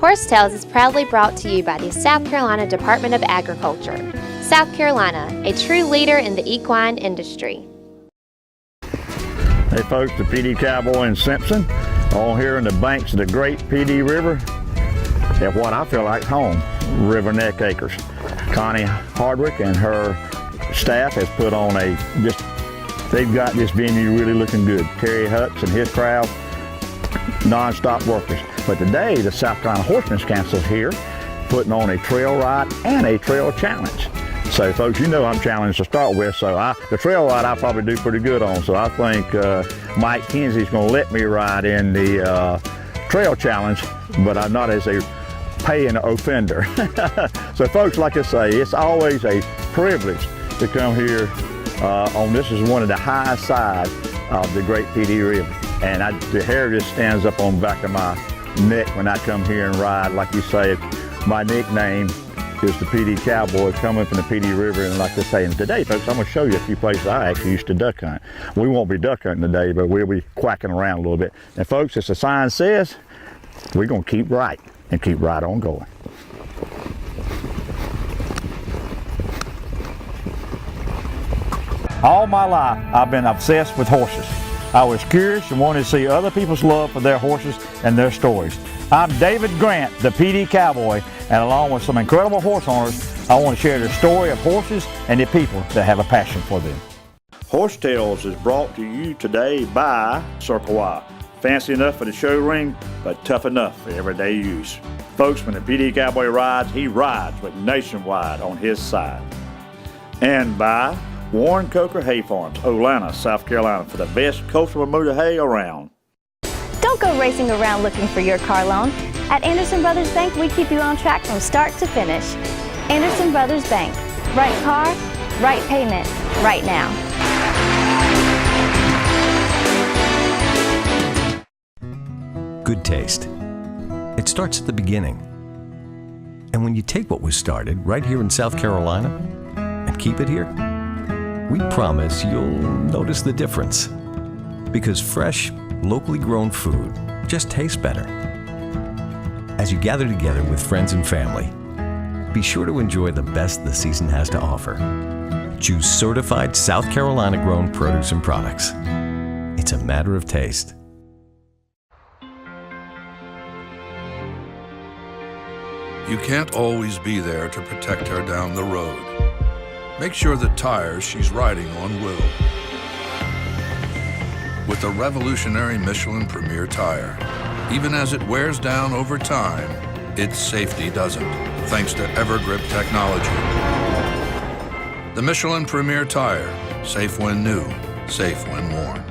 Horse Tales is proudly brought to you by the South Carolina Department of Agriculture. South Carolina, a true leader in the equine industry. Hey folks, the Pee Dee Cowboy and Simpson, all here in the banks of the Great Pee Dee River at what I feel like home, Riverneck Acres. Connie Hardwick and her staff has put on they've got this venue really looking good. Terry Hucks and his crowd, non-stop workers. But today, the South Carolina Horsemen Council is here, putting on a trail ride and a trail challenge. So folks, you know I'm challenged to start with, so the trail ride I probably do pretty good on. So I think Mike Kinsey is going to let me ride in the trail challenge, but I'm not as a paying offender. So folks, like I say, it's always a privilege to come here this is one of the high sides of the Great Pee Dee River. And the hair just stands up on the back of my neck when I come here and ride. Like you say, my nickname is the Pee Dee Cowboy, coming from the Pee Dee River. And like I say, and today, folks, I'm going to show you a few places I actually used to duck hunt. We won't be duck hunting today, but we'll be quacking around a little bit. And folks, as the sign says, we're going to keep right and keep right on going. All my life, I've been obsessed with horses. I was curious and wanted to see other people's love for their horses and their stories. I'm David Grant, the Pee Dee Cowboy, and along with some incredible horse owners, I want to share the story of horses and the people that have a passion for them. Horse Tales is brought to you today by Circle Y. Fancy enough for the show ring, but tough enough for everyday use. Folks, when the Pee Dee Cowboy rides, he rides with Nationwide on his side. And by Warren Coker Hay Farms, Olathe, South Carolina, for the best coastal Bermuda hay around. Don't go racing around looking for your car loan. At Anderson Brothers Bank, we keep you on track from start to finish. Anderson Brothers Bank. Right car, right payment, right now. Good taste. It starts at the beginning. And when you take what was started right here in South Carolina and keep it here, we promise you'll notice the difference. Because fresh, locally grown food just tastes better. As you gather together with friends and family, be sure to enjoy the best the season has to offer. Choose certified South Carolina grown produce and products. It's a matter of taste. You can't always be there to protect her down the road. Make sure the tires she's riding on will. With the revolutionary Michelin Premier tire, even as it wears down over time, its safety doesn't, thanks to EverGrip technology. The Michelin Premier tire, safe when new, safe when worn.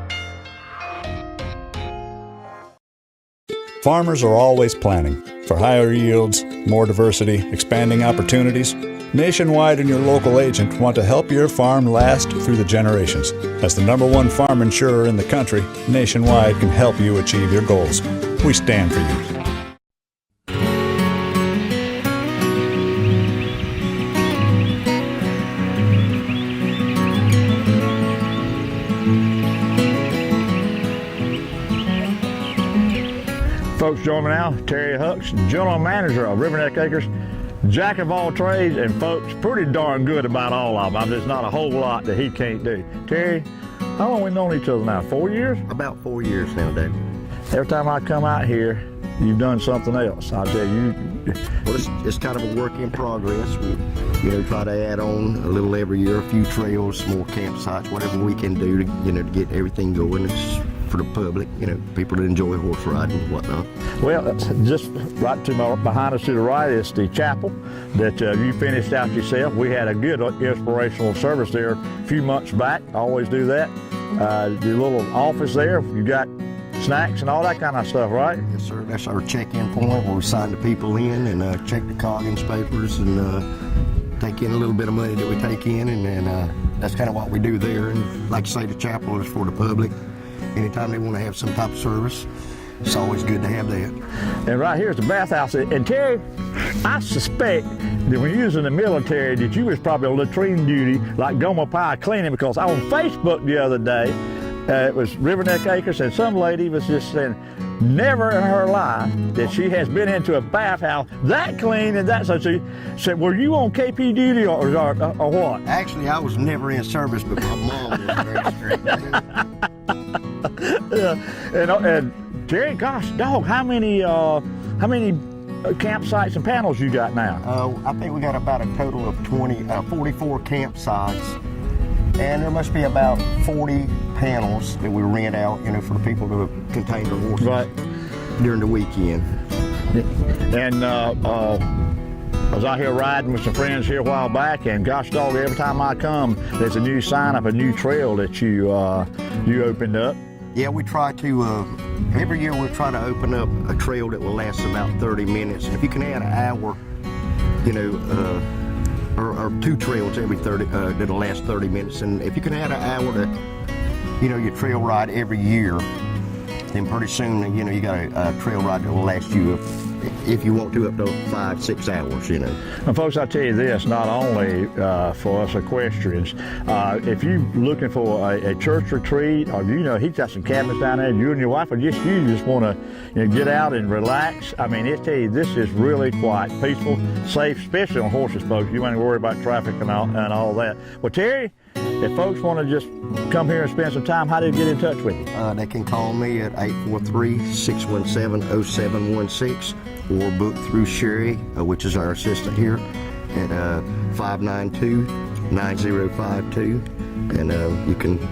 Farmers are always planning for higher yields, more diversity, expanding opportunities. Nationwide and your local agent want to help your farm last through the generations. As the #1 farm insurer in the country, Nationwide can help you achieve your goals. We stand for you. Folks, join me now, Terry Hucks, General Manager of Riverneck Acres, jack of all trades, and folks, pretty darn good about all of them. There's not a whole lot that he can't do. Terry, how long we known each other now? 4 years? About 4 years now, David. Every time I come out here, you've done something else. I'll tell you. Well, it's kind of a work in progress. We, try to add on a little every year, a few trails, some more campsites, whatever we can do to, to get everything going. It's for the public, people that enjoy horse riding and whatnot. Well, just right behind us to the right is the chapel that you finished out yourself. We had a good inspirational service there a few months back. I always do that. The little office there, you got snacks and all that kind of stuff, right? Yes, sir. That's our check-in point where we sign the people in and check the Coggins papers and take in a little bit of money that we take in, and that's kind of what we do there. And like I say, the chapel is for the public. Anytime they want to have some type of service, it's always good to have that. And right here is the bathhouse. And Terry, I suspect that when you was in the military that you was probably on latrine duty, like Gomer Pie cleaning, because on Facebook the other day, it was Riverneck Acres, and some lady was just saying, never in her life that she has been into a bathhouse that clean and that such. She said, were you on KP duty or what? Actually, I was never in service, but my mom was very strict. And Terry, gosh, dog, how many campsites and panels you got now? I think we got about a total of 44 campsites, and there must be about 40 panels that we rent out, for the people to contain their horses during the weekend. And I was out here riding with some friends here a while back, and gosh dog, every time I come, there's a new sign up, a new trail that you opened up. Yeah, we try to, every year we try to open up a trail that will last about 30 minutes. And if you can add an hour, or 2 trails every 30, that'll last 30 minutes. And if you can add an hour to, your trail ride every year, then pretty soon, you got a trail ride that will last you, if you want to, up to 5-6 hours, And folks, I'll tell you this, not only for us equestrians, if you're looking for a church retreat, or he's got some cabins down there, you and your wife, or you just want to get out and relax, I mean, I tell you, this is really quite peaceful, safe, especially on horses, folks. You ain't worry about traffic and all that. Well, Terry, if folks want to just come here and spend some time, how do they get in touch with you? They can call me at 843-617-0716 or book through Sherry, which is our assistant here, at 592-9052. And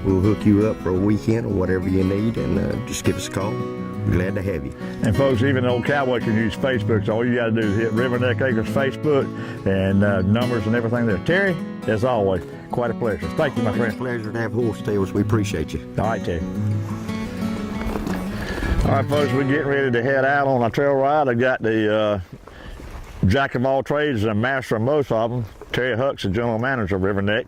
we'll hook you up for a weekend or whatever you need, and just give us a call. We're glad to have you. And folks, even an old cowboy can use Facebook, so all you got to do is hit Riverneck Acres Facebook and numbers and everything there. Terry, as always, quite a pleasure. Thank you, my friend. It's a pleasure to have horse tails. We appreciate you. All right, Terry. All right, folks, we're getting ready to head out on a trail ride. I got the jack of all trades and master of most of them, Terry Hucks, the general manager of Riverneck.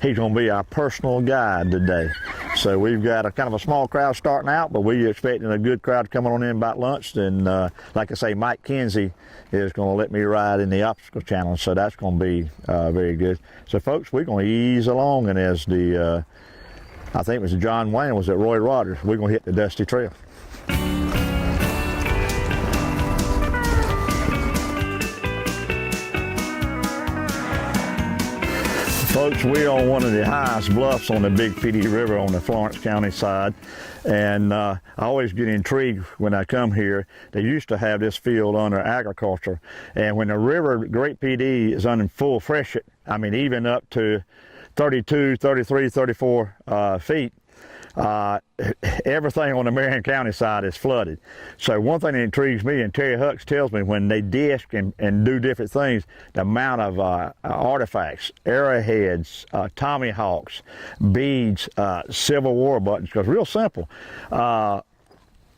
He's going to be our personal guide today. So we've got a kind of a small crowd starting out, but we're expecting a good crowd coming on in about lunch. And like I say, Mike Kinsey is going to let me ride in the obstacle channel, so that's going to be very good. So folks, we're going to ease along, and as I think it was John Wayne was at Roy Rogers, we're going to hit the dusty trail. Folks, we're on one of the highest bluffs on the Big Pee Dee River on the Florence County side, and I always get intrigued when I come here. They used to have this field under agriculture, and when the river, Great Pee Dee, is under full freshet, I mean even up to 32, 33, 34 feet, everything on the Marion County side is flooded. So one thing that intrigues me, and Terry Hucks tells me, when they disc and do different things, the amount of artifacts, arrowheads, tomahawks, beads, Civil War buttons, because real simple.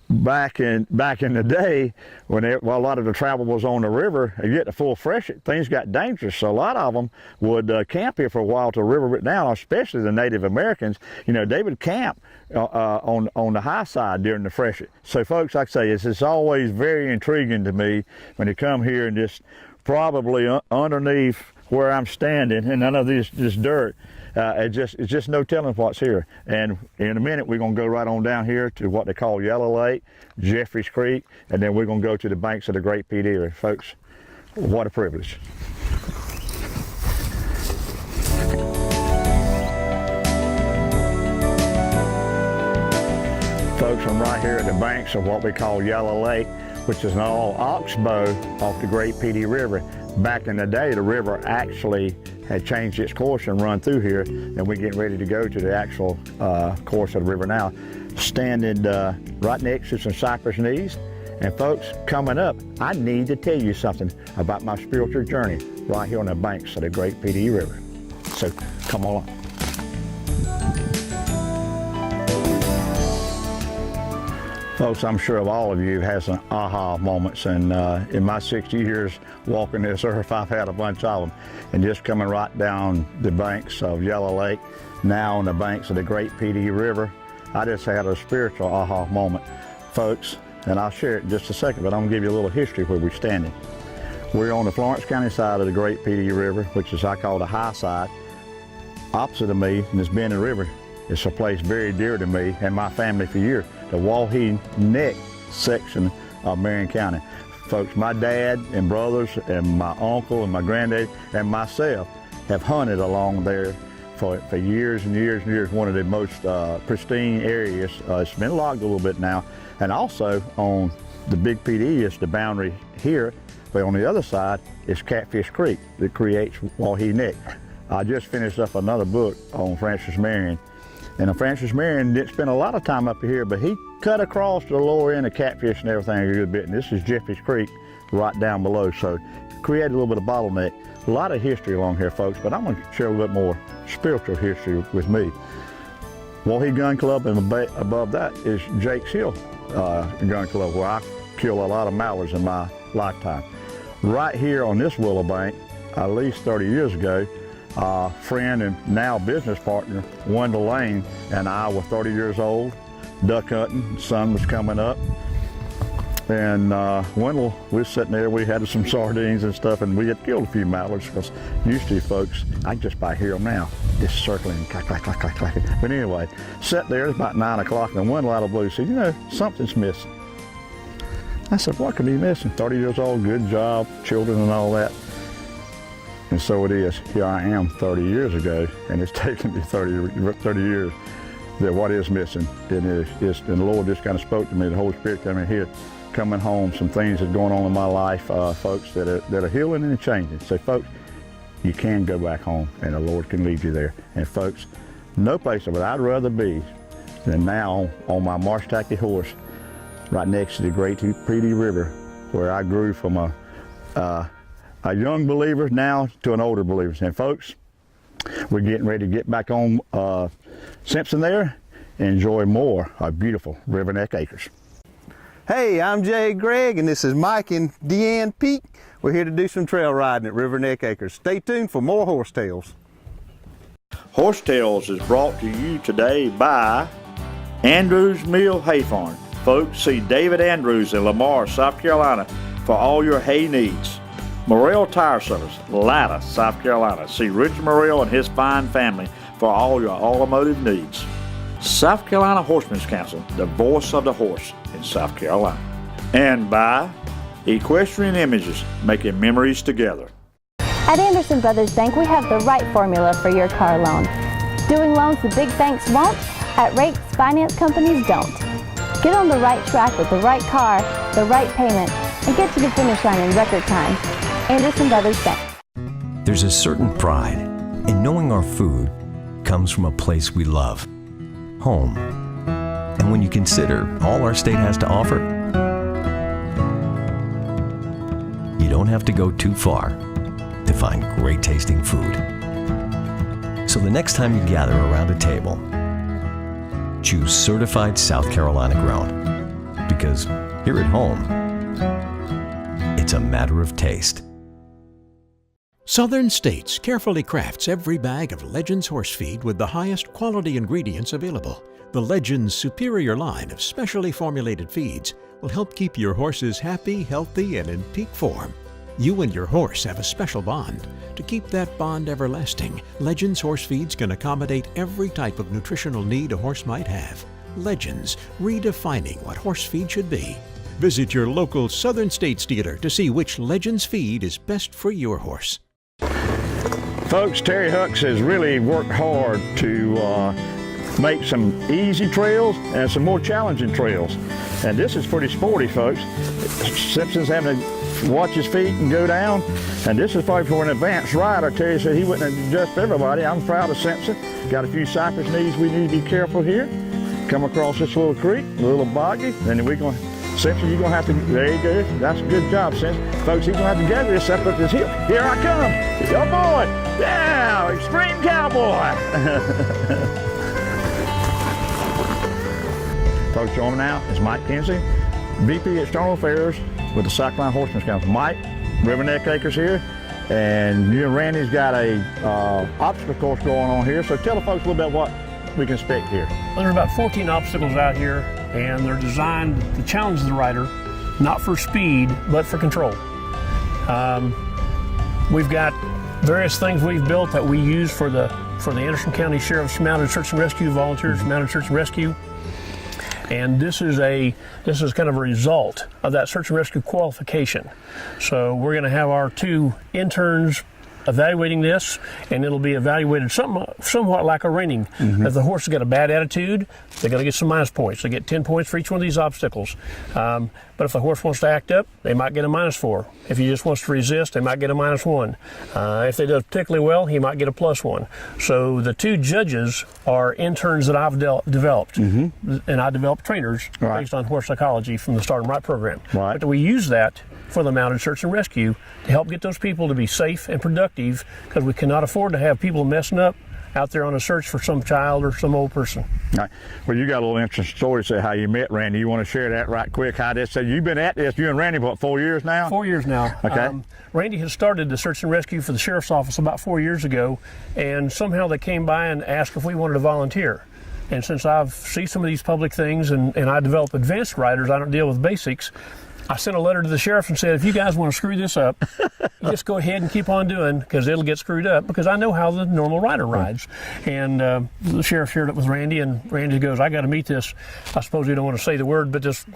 Back in the day, when a lot of the travel was on the river, you get the full freshet, things got dangerous. So a lot of them would camp here for a while till the river went down, especially the Native Americans. They would camp on the high side during the freshet. So folks, like I say, it's always very intriguing to me when you come here and just probably underneath where I'm standing, and none of this dirt. It's just no telling what's here. And in a minute, we're going to go right on down here to what they call Yellow Lake, Jeffries Creek, and then we're going to go to the banks of the Great Pee Dee River. Folks, what a privilege. Folks, I'm right here at the banks of what we call Yellow Lake, which is an all oxbow off the Great Pee Dee River. Back in the day, the river actually had changed its course and run through here, and we're getting ready to go to the actual course of the river now. Standing right next to some cypress knees. And folks, coming up, I need to tell you something about my spiritual journey right here on the banks of the Great Pee Dee River. So come along. Folks, I'm sure of all of you have had some aha moments, and in my 60 years walking this earth, I've had a bunch of them. And just coming right down the banks of Yellow Lake, now on the banks of the Great Pee Dee River, I just had a spiritual aha moment. Folks, and I'll share it in just a second, but I'm going to give you a little history where we're standing. We're on the Florence County side of the Great Pee Dee River, which is I call the high side. Opposite of me, in this Bend River, it's a place very dear to me and my family for years, the Wauhee Neck section of Marion County. Folks, my dad and brothers and my uncle and my granddad and myself have hunted along there for years and years and years. One of the most pristine areas. It's been logged a little bit now. And also on the Big Pee Dee is the boundary here, but on the other side is Catfish Creek that creates Wahee Neck. I just finished up another book on Francis Marion. And Francis Marion didn't spend a lot of time up here, but he cut across the lower end of Catfish and everything a good bit. And this is Jeffy's Creek right down below. So created a little bit of bottleneck. A lot of history along here, folks, but I'm going to share a little bit more spiritual history with me. Wahee Gun Club, and above that is Jake's Hill Gun Club, where I killed a lot of mallards in my lifetime. Right here on this willow bank, at least 30 years ago, friend and now business partner Wendell Lane and I were 30 years old, duck hunting. The sun was coming up, and Wendell, we was sitting there, we had some sardines and stuff, and we had killed a few mallards, because usually folks, I can just about hear them now, just circling, clack, clack, clack, clack, clack. But anyway, sat there, it's about 9 o'clock, and Wendell out of the blue said, you know, something's missing. I said, what could be missing? 30 years old, good job, children and all that. And so it is. Here I am 30 years ago, and it's taken me 30 years that what is missing. And the Lord just kind of spoke to me, the Holy Spirit coming here, coming home, some things that are going on in my life, folks, that are healing and changing. So folks, you can go back home, and the Lord can lead you there. And folks, no place that I'd rather be than now on my Marsh Tacky horse, right next to the Great Pee Dee River, where I grew from a young believer now to an older believer. And folks, we're getting ready to get back on Simpson there and enjoy more of beautiful Riverneck Acres. Hey, I'm Jay Gregg, and this is Mike and Deanne Peak. We're here to do some trail riding at Riverneck Acres. Stay tuned for more Horse Tales. Horse Tales is brought to you today by Andrews Mill Hay Farm. Folks, see David Andrews in Lamar, South Carolina for all your hay needs. Morrell Tire Service, Latta, South Carolina. See Richard Morrell and his fine family for all your automotive needs. South Carolina Horsemen's Council, the voice of the horse in South Carolina. And by Equestrian Images, making memories together. At Anderson Brothers Bank, we have the right formula for your car loan. Doing loans the big banks won't, at rates finance companies don't. Get on the right track with the right car, the right payment, and get to the finish line in record time. Anderson Brothers Bank. There's a certain pride in knowing our food comes from a place we love, home. And when you consider all our state has to offer, you don't have to go too far to find great tasting food. So the next time you gather around a table, choose certified South Carolina grown, because here at home, it's a matter of taste. Southern States carefully crafts every bag of Legends horse feed with the highest quality ingredients available. The Legends superior line of specially formulated feeds will help keep your horses happy, healthy, and in peak form. You and your horse have a special bond. To keep that bond everlasting, Legends horse feeds can accommodate every type of nutritional need a horse might have. Legends, redefining what horse feed should be. Visit your local Southern States dealer to see which Legends feed is best for your horse. Folks, Terry Hucks has really worked hard to make some easy trails and some more challenging trails. And this is pretty sporty, folks. Simpson's having to watch his feet and go down. And this is probably for an advanced rider. Terry said he wouldn't adjust everybody. I'm proud of Simpson. Got a few cypress knees we need to be careful here. Come across this little creek, a little boggy, and we're going to Simpson, you're going to have to, there you go. That's a good job, Simpson. Folks, he's going to have to gather this up this hill. Here I come. Your boy. Yeah, extreme cowboy. Folks, joining me now is Mike Kinsey, VP External Affairs with the South Carolina Horsemen's Council. Mike, Riverneck Acres here, and you and Randy's got a obstacle course going on here. So tell the folks a little bit what we can expect here. Well, there are about 14 obstacles out here, and they're designed to challenge the rider, not for speed, but for control. We've got various things we've built that we use for the Anderson County Sheriff's Mounted Search and Rescue volunteers, Mounted Search and Rescue. And this is kind of a result of that search and rescue qualification. So we're going to have our 2 interns evaluating this, and it'll be evaluated somewhat like a reining. If the horse has got a bad attitude, they're going to get some minus points. They get 10 points for each one of these obstacles. But if the horse wants to act up, they might get a -4. If he just wants to resist, they might get a -1. If they do particularly well, he might get a +1. So the 2 judges are interns that I've developed, and I developed trainers based on horse psychology from the Start 'em Right program. But we use that for the mounted search and rescue to help get those people to be safe and productive, because we cannot afford to have people messing up out there on a search for some child or some old person. All right. Well, you got a little interesting story to say how you met Randy. You want to share that right quick? How this? So you've been at this, you and Randy, what, 4 years now? 4 years now. Okay. Randy has started the search and rescue for the sheriff's office about 4 years ago, and somehow they came by and asked if we wanted to volunteer. And since I've seen some of these public things and I develop advanced riders, I don't deal with basics. I sent a letter to the sheriff and said, if you guys want to screw this up, just go ahead and keep on doing, because it'll get screwed up, because I know how the normal rider rides. And the sheriff shared it with Randy, and Randy goes, I got to meet this, I suppose you don't want to say the word, but this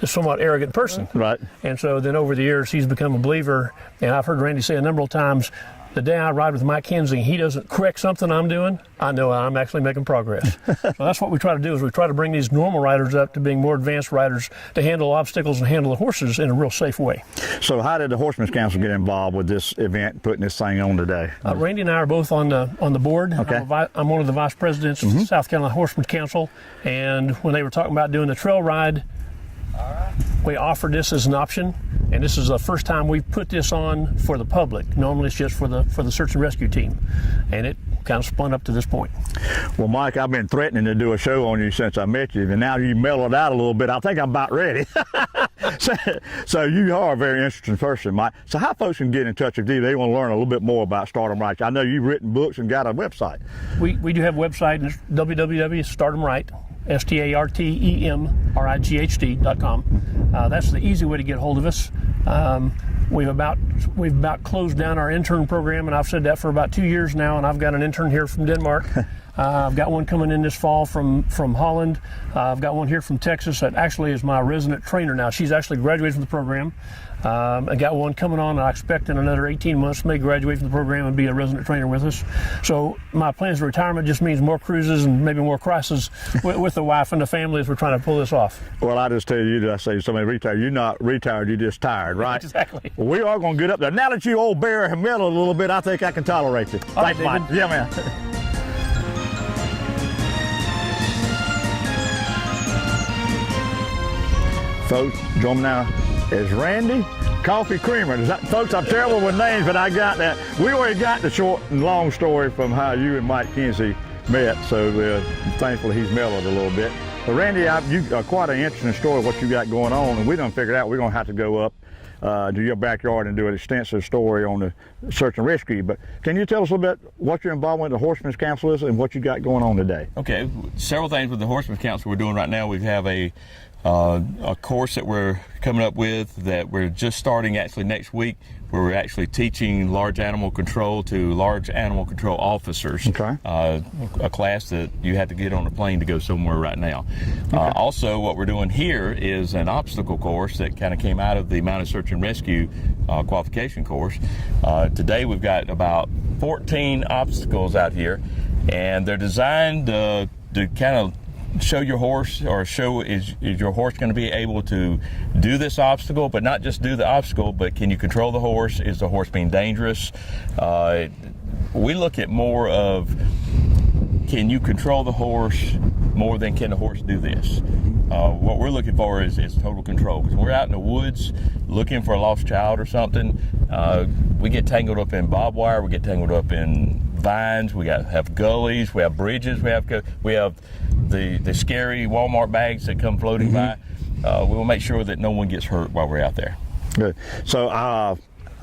somewhat arrogant person. Right. And so then over the years, he's become a believer, and I've heard Randy say a number of times, the day I ride with Mike Kinsey, he doesn't correct something I'm doing, I know I'm actually making progress. So that's what we try to do, is we try to bring these normal riders up to being more advanced riders, to handle obstacles and handle the horses in a real safe way. So how did the Horsemen's Council get involved with this event, putting this thing on today? Randy and I are both on the board. Okay. I'm one of the vice presidents of the South Carolina Horsemen's Council, and when they were talking about doing the trail ride, we offered this as an option, and this is the first time we've put this on for the public. Normally it's just for the search and rescue team, and it kind of spun up to this point. Well, Mike, I've been threatening to do a show on you since I met you, and now you mellowed out a little bit. I think I'm about ready. So you are a very interesting person, Mike. So how folks can get in touch with you? They want to learn a little bit more about Start 'em Right. I know you've written books and got a website. We do have a website, it's www.startemright, STARTEMRIGHT.com. That's the easy way to get hold of us. We've about closed down our intern program, and I've said that for about 2 years now, and I've got an intern here from Denmark. I've got one coming in this fall from Holland. I've got one here from Texas that actually is my resident trainer now. She's actually graduated from the program. I got one coming on, and I expect in another 18 months may graduate from the program and be a resident trainer with us. So my plans for retirement just means more cruises and maybe more crises with the wife and the family as we're trying to pull this off. Well, I just tell you, I say somebody retired. You're not retired, you're just tired, right? Exactly. Well, we are going to get up there. Now that you old bear have mellowed a little bit, I think I can tolerate you. All right, thanks, Mike. Yeah, man. Folks, join me now is Randy Coffee Creamer. Folks, I'm terrible with names, but I got that. We already got the short and long story from how you and Mike Kinsey met, so thankfully he's mellowed a little bit. But Randy, you quite an interesting story of what you got going on, and we done figured out we're going to have to go up to your backyard and do an extensive story on the search and rescue. But can you tell us a little bit what your involvement with the Horsemen's Council is and what you got going on today? Okay, several things with the Horsemen's Council we're doing right now. We have a course that we're coming up with that we're just starting actually next week, where we're actually teaching large animal control to large animal control officers. Okay. A class that you have to get on a plane to go somewhere right now. Okay. Also, what we're doing here is an obstacle course that kind of came out of the Mounted Search and Rescue qualification course. Today we've got about 14 obstacles out here, and they're designed to kind of show your horse, or show is your horse going to be able to do this obstacle, but not just do the obstacle, but can you control the horse? Is the horse being dangerous? We look at more of, can you control the horse more than can the horse do this? What we're looking for is total control. Because we're out in the woods looking for a lost child or something, we get tangled up in barbed wire, we get tangled up in vines, we have gullies, we have bridges, we have the scary Walmart bags that come floating by. We will make sure that no one gets hurt while we're out there. Good. So I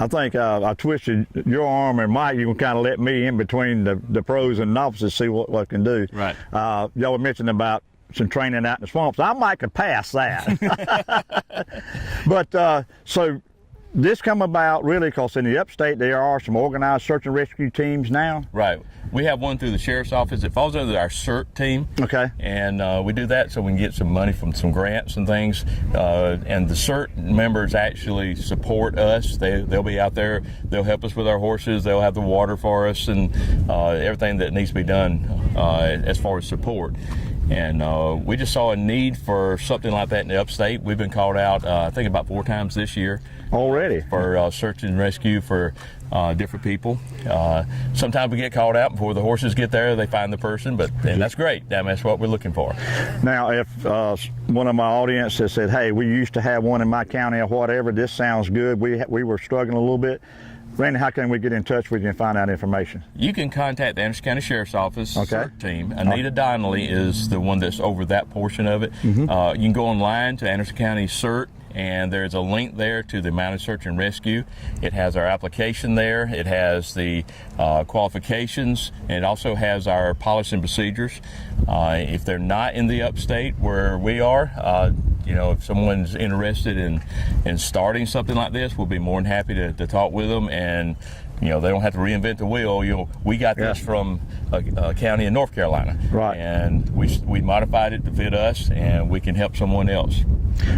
think I twisted your arm, and Mike, you can kind of let me in between the pros and novices, see what I can do. Right. Y'all were mentioning about some training out in the swamps. I might could pass that. But so this come about really because in the upstate there are some organized search and rescue teams now. Right. We have one through the sheriff's office. It falls under our C.E.R.T team. Okay. And we do that so we can get some money from some grants and things. And the C.E.R.T members actually support us. They'll be out there. They'll help us with our horses. They'll have the water for us and everything that needs to be done as far as support. And we just saw a need for something like that in the upstate. We've been called out, I think, about 4 times this year. Already? For search and rescue for different people. Sometimes we get called out before the horses get there. They find the person, and that's great. That's what we're looking for. Now, if one of my audience has said, hey, we used to have one in my county or whatever, this sounds good, we were struggling a little bit, Randy, how can we get in touch with you and find out information? You can contact the Anderson County Sheriff's Office C.E.R.T team. Anita Donnelly is the one that's over that portion of it. You can go online to Anderson County C.E.R.T, and there's a link there to the Mounted Search and Rescue. It has our application there. It has the qualifications, and it also has our policy and procedures. If they're not in the upstate where we are, if someone's interested in starting something like this, we'll be more than happy to talk with them, and they don't have to reinvent the wheel. We got this from a county in North Carolina, right? And we modified it to fit us, and we can help someone else.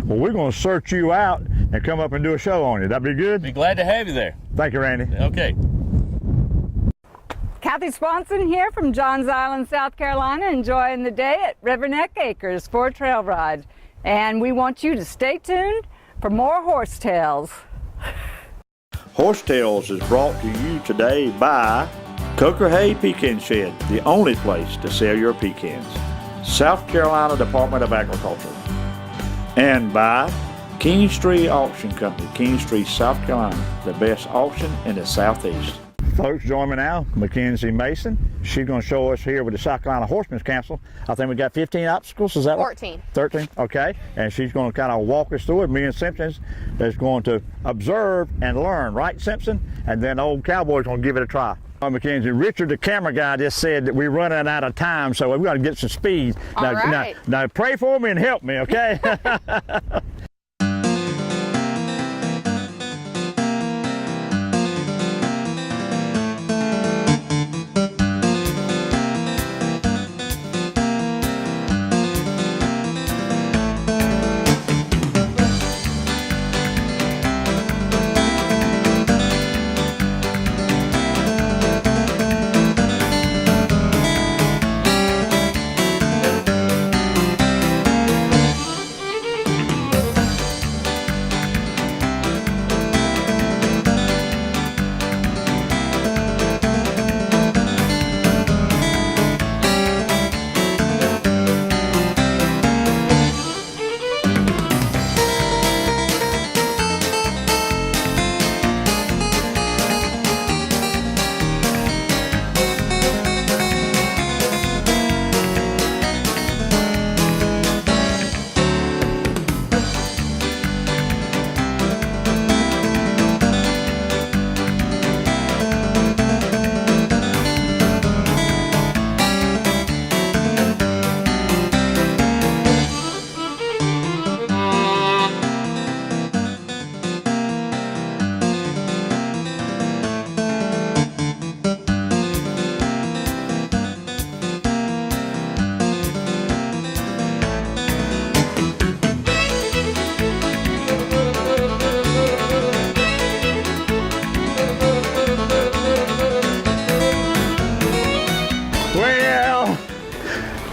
Well, we're going to search you out and come up and do a show on you. That'd be good? Be glad to have you there. Thank you, Randy. Okay. Kathy Swanson here from Johns Island, South Carolina, enjoying the day at Riverneck Acres for a trail ride. And we want you to stay tuned for more Horse Tales. Horse Tales is brought to you today by Coker Hay Pecan Shed, the only place to sell your pecans. South Carolina Department of Agriculture. And by Kingstree Auction Company, Kingstree, South Carolina, the best auction in the Southeast. Folks, join me now, Mackenzie Mason. She's going to show us here with the South Carolina Horsemen's Council. I think we got 15 obstacles, is that right? 14. 13, okay. And she's going to kind of walk us through it. Me and Simpson is going to observe and learn, right, Simpson? And then old Cowboy's going to give it a try. Mackenzie, Richard, the camera guy, just said that we're running out of time, so we've got to get some speed. All right. Now pray for me and help me, okay?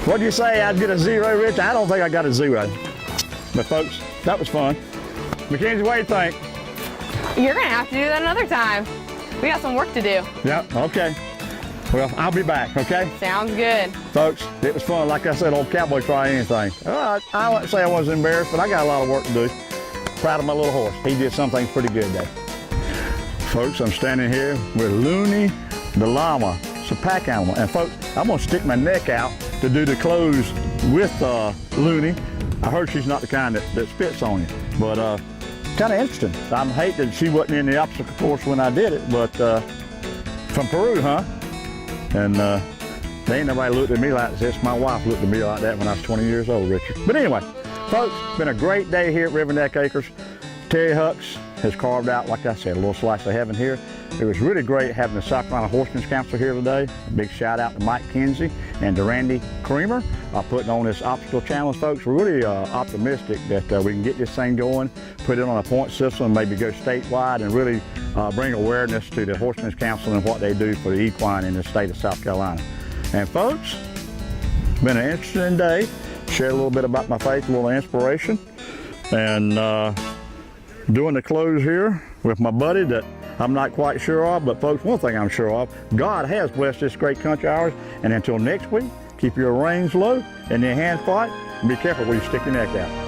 What'd you say, I'd get a 0, Rich? I don't think I got a 0. But folks, that was fun. Mackenzie, what do you think? You're gonna have to do that another time. We got some work to do. Yep, okay. Well, I'll be back, okay? Sounds good. Folks, it was fun. Like I said, old Cowboy try anything. I wouldn't say I wasn't embarrassed, but I got a lot of work to do. Proud of my little horse. He did something pretty good there. Folks, I'm standing here with Looney the llama. It's a pack animal. And folks, I'm gonna stick my neck out to do the close with Looney. I heard she's not the kind that spits on you, but kind of interesting. I hate that she wasn't in the obstacle course when I did it, but from Peru, huh? And they ain't nobody looked at me like this. My wife looked at me like that when I was 20 years old, Richard. But anyway, folks, it's been a great day here at Riverneck Acres. Terry Hucks has carved out, like I said, a little slice of heaven here. It was really great having the South Carolina Horsemen's Council here today. A big shout out to Mike Kinsey and to Randy Creamer putting on this obstacle challenge, folks. We're really optimistic that we can get this thing going, put it on a point system, maybe go statewide and really bring awareness to the Horsemen's Council and what they do for the equine in the state of South Carolina. And folks, been an interesting day. Shared a little bit about my faith, a little inspiration, and doing the close here with my buddy that I'm not quite sure of, but folks, one thing I'm sure of, God has blessed this great country of ours, and until next week, keep your reins low and your hands flat, and be careful where you stick your neck out.